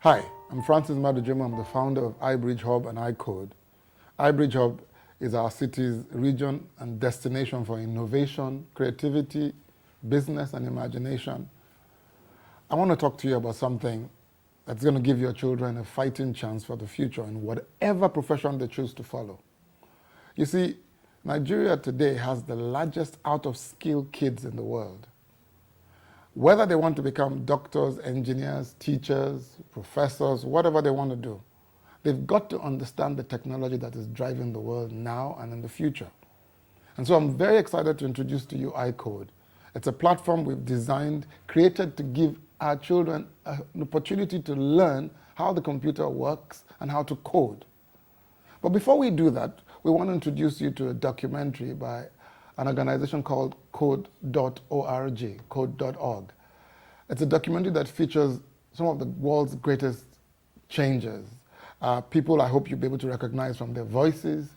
Hi, I'm Francis Madujemo. I'm the founder of iBridge Hub and Icode. iBridge Hub is our city's region and destination for innovation, creativity, business, and imagination. I want to talk to you about something that's going to give your children a fighting chance for the future in whatever profession they choose to follow. You see, Nigeria today has the largest out-of-skill kids in the world. Whether they want to become doctors, engineers, teachers, professors, whatever they want to do, they've got to understand the technology that is driving the world now and in the future. And so I'm very excited to introduce to you Icode. It's a platform we've designed, created to give our children an opportunity to learn how the computer works and how to code. But before we do that, we want to introduce you to a documentary by an organization called Code.org, Code.org. It's a documentary that features some of the world's greatest changers. People I hope you'll be able to recognize from their voices,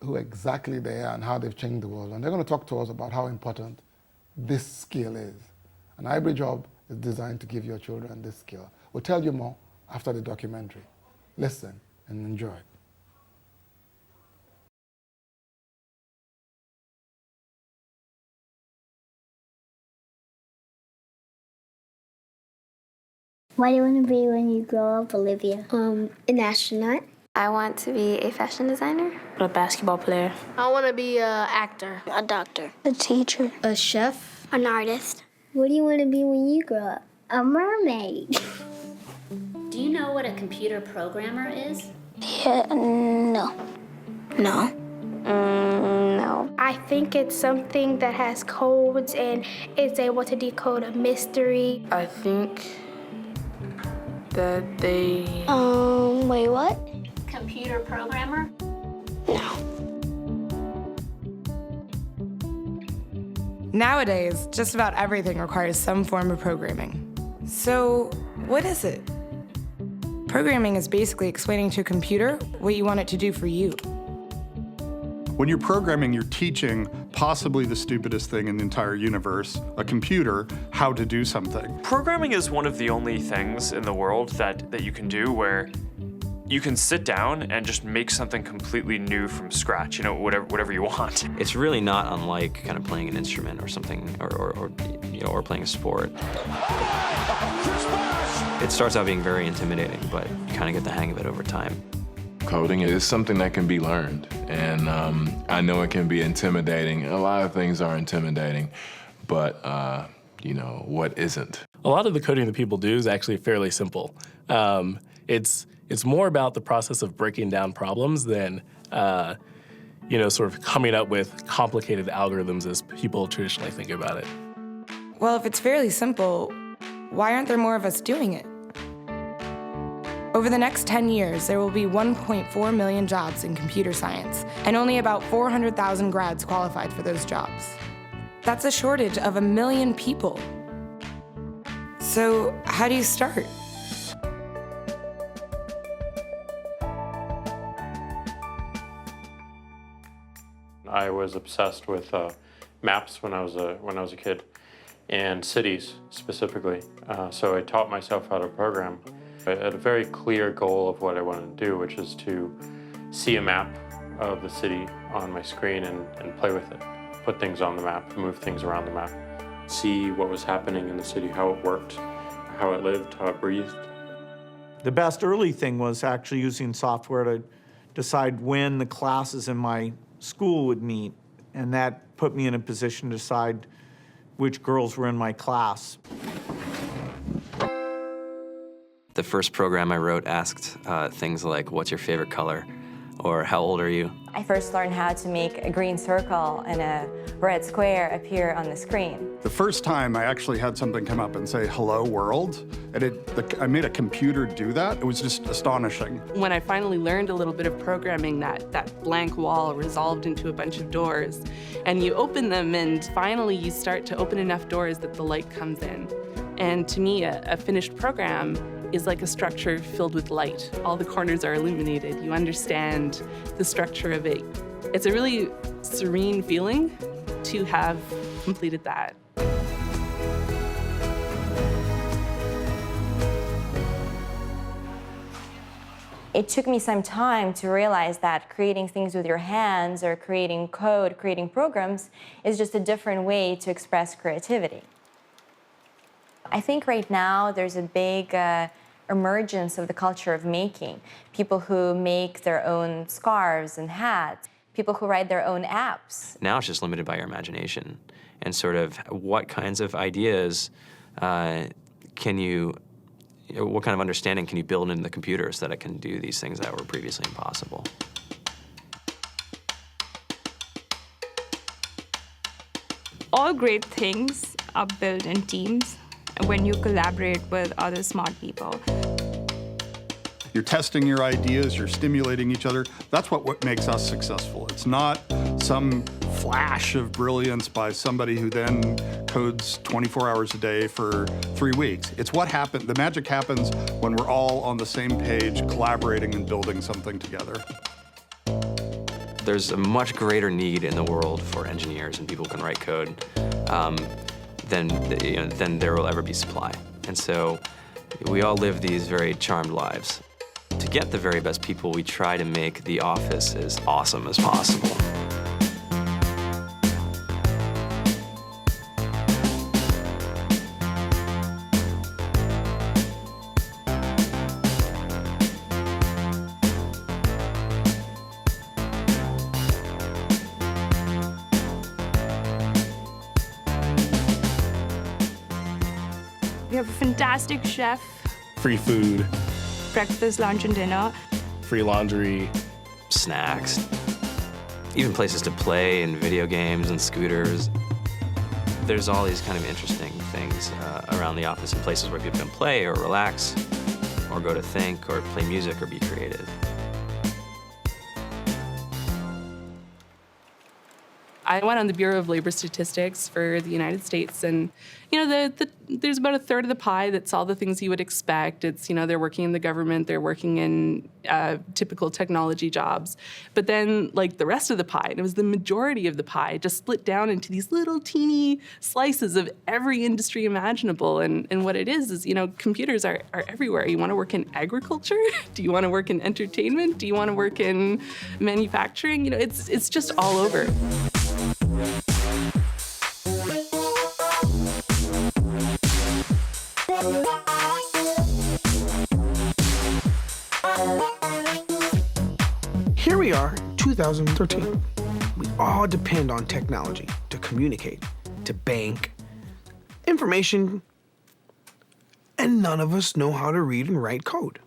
who exactly they are and how they've changed the world. And they're going to talk to us about how important this skill is. And iBridge Hub is designed to give your children this skill. We'll tell you more after the documentary. Listen and enjoy. What do you want to be when you grow up, Olivia? An astronaut. I want to be a fashion designer. A basketball player. I want to be an actor. A doctor. A teacher. A chef. An artist. What do you want to be when you grow up? A mermaid. Do you know what a computer programmer is? Yeah, no. No. No. I think it's something that has codes and is able to decode a mystery. I think that they... Wait, what? Computer programmer? Nowadays, just about everything requires some form of programming. So, what is it? Programming is basically explaining to a computer what you want it to do for you. When you're programming, you're teaching possibly the stupidest thing in the entire universe, a computer, how to do something. Programming is one of the only things in the world that you can do where you can sit down and just make something completely new from scratch, whatever you want. It's really not unlike kind of playing an instrument or something, or playing a sport. It starts out being very intimidating, but you kind of get the hang of it over time. Coding is something that can be learned, and I know it can be intimidating. A lot of things are intimidating, but what isn't? A lot of the coding that people do is actually fairly simple. It's more about the process of breaking down problems than sort of coming up with complicated algorithms as people traditionally think about it. Well, if it's fairly simple, why aren't there more of us doing it? Over the next 10 years, there will be 1.4 million jobs in computer science, and only about 400,000 grads qualified for those jobs. That's a shortage of 1 million people. So, how do you start? I was obsessed with maps when I was a kid, and cities specifically. So I taught myself how to program. I had a very clear goal of what I wanted to do, which is to see a map of the city on my screen and play with it. Put things on the map, move things around the map. See what was happening in the city, how it worked, how it lived, how it breathed. The best early thing was actually using software to decide when the classes in my school would meet, and that put me in a position to decide which girls were in my class. The first program I wrote asked things like, what's your favorite color? Or how old are you? I first learned how to make a green circle and a red square appear on the screen. The first time I actually had something come up and say, hello world, and I made a computer do that. It was just astonishing. When I finally learned a little bit of programming, that blank wall resolved into a bunch of doors, and you open them, and finally you start to open enough doors that the light comes in. And to me, a finished program is like a structure filled with light. All the corners are illuminated. You understand the structure of it. It's a really serene feeling to have completed that. It took me some time to realize that creating things with your hands or creating code, creating programs, is just a different way to express creativity. I think right now there's a big emergence of the culture of making. People who make their own scarves and hats, people who write their own apps. Now it's just limited by your imagination and sort of what kinds of ideas what kind of understanding can you build into the computer so that it can do these things that were previously impossible? All great things are built in teams when you collaborate with other smart people. You're testing your ideas, you're stimulating each other. That's what makes us successful. It's not some flash of brilliance by somebody who then codes 24 hours a day for 3 weeks. It's what happened. The magic happens when we're all on the same page, collaborating and building something together. There's a much greater need in the world for engineers and people who can write code than there will ever be supply. And so we all live these very charmed lives. To get the very best people, we try to make the office as awesome as possible. We have a fantastic chef, Free food, breakfast, lunch, and dinner. free laundry, snacks, even places to play and video games and scooters. There's all these kind of interesting things around the office and places where people can play or relax or go to think or play music or be creative. I went on the Bureau of Labor Statistics for the United States, and there's about a third of the pie that's all the things you would expect. It's, they're working in the government, they're working in typical technology jobs. But then, like, the rest of the pie, and it was the majority of the pie, just split down into these little teeny slices of every industry imaginable. And what it is, computers are everywhere. You want to work in agriculture? Do you want to work in entertainment? Do you want to work in manufacturing? It's just all over. Here we are, 2013. We all depend on technology to communicate, to bank, information, and none of us know how to read and write code.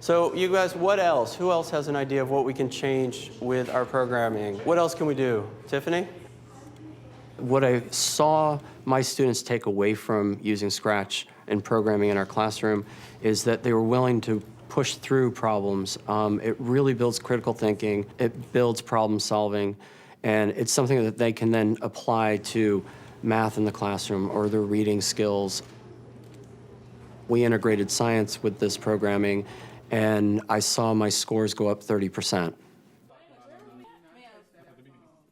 So you guys, what else? Who else has an idea of what we can change with our programming? What else can we do? Tiffany? What I saw my students take away from using Scratch and programming in our classroom is that they were willing to push through problems. It really builds critical thinking, it builds problem solving, and it's something that they can then apply to math in the classroom or their reading skills. We integrated science with this programming, and I saw my scores go up 30%.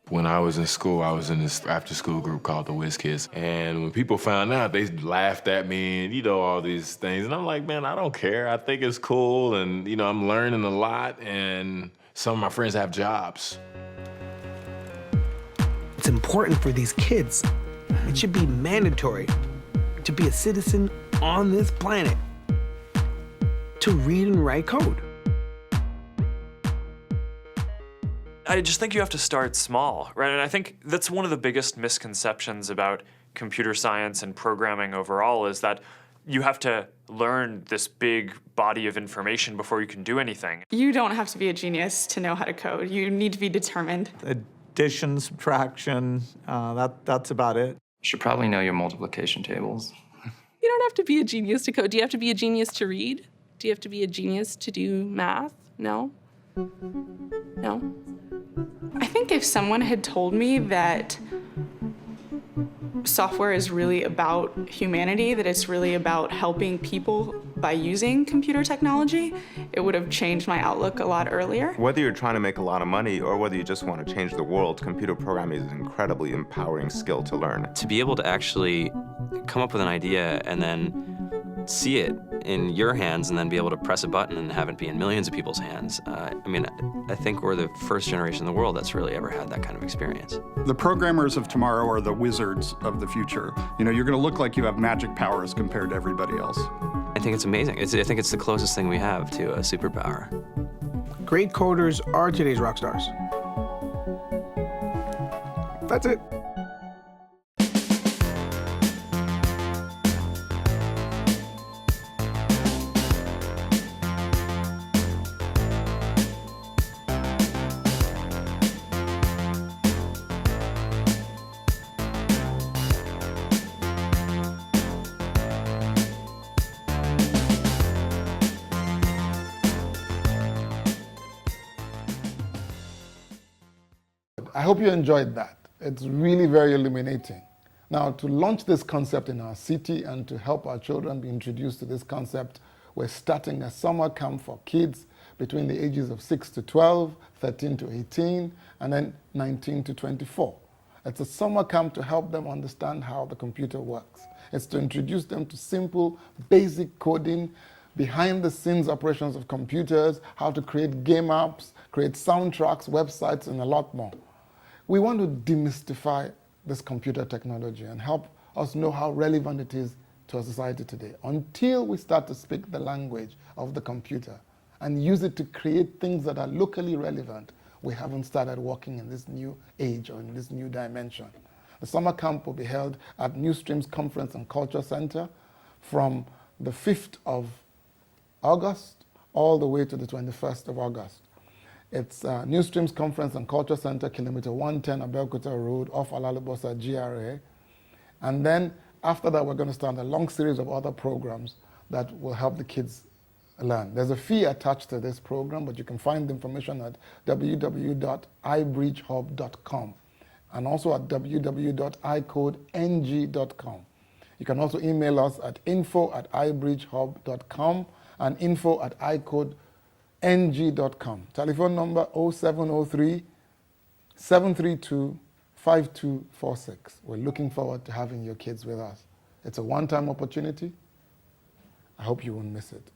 When I was in school, I was in this after-school group called the Whiz Kids. And when people found out, they laughed at me and, all these things. And I'm like, man, I don't care. I think it's cool. And, I'm learning a lot. And some of my friends have jobs. It's important for these kids. It should be mandatory to be a citizen on this planet, to read and write code. I just think you have to start small, right? And I think that's one of the biggest misconceptions about computer science and programming overall is that you have to learn this big body of information before you can do anything. You don't have to be a genius to know how to code. You need to be determined. Addition, subtraction, that's about it. You should probably know your multiplication tables. You don't have to be a genius to code. Do you have to be a genius to read? Do you have to be a genius to do math? No? No? I think if someone had told me that software is really about humanity, that it's really about helping people by using computer technology, it would have changed my outlook a lot earlier. Whether you're trying to make a lot of money or whether you just want to change the world, computer programming is an incredibly empowering skill to learn. To be able to actually come up with an idea and then see it in your hands and then be able to press a button and have it be in millions of people's hands. I mean, I think we're the first generation in the world that's really ever had that kind of experience. The programmers of tomorrow are the wizards of the future. You know, you're going to look like you have magic powers compared to everybody else. I think it's amazing. I think it's the closest thing we have to a superpower. Great coders are today's rock stars. That's it. I hope you enjoyed that. It's really very illuminating. Now, to launch this concept in our city and to help our children be introduced to this concept, we're starting a summer camp for kids between the ages of 6 to 12, 13 to 18, and then 19 to 24. It's a summer camp to help them understand how the computer works. It's to introduce them to simple, basic coding, behind-the-scenes operations of computers, how to create game apps, create soundtracks, websites, and a lot more. We want to demystify this computer technology and help us know how relevant it is to our society today. Until we start to speak the language of the computer and use it to create things that are locally relevant, we haven't started working in this new age or in this new dimension. The summer camp will be held at New Streams Conference and Culture Center from the 5th of August all the way to the 21st of August. It's New Streams Conference and Culture Center, kilometer 110 Abeokuta Road off Alalibosa GRA. And then after that, we're going to start a long series of other programs that will help the kids learn. There's a fee attached to this program, but you can find the information at www.ibridgehub.com and also at www.icodeng.com. You can also email us at info@ibridgehub.com and info@icodeng.com. Telephone number 0703 732 5246. We're looking forward to having your kids with us. It's a one-time opportunity. I hope you won't miss it.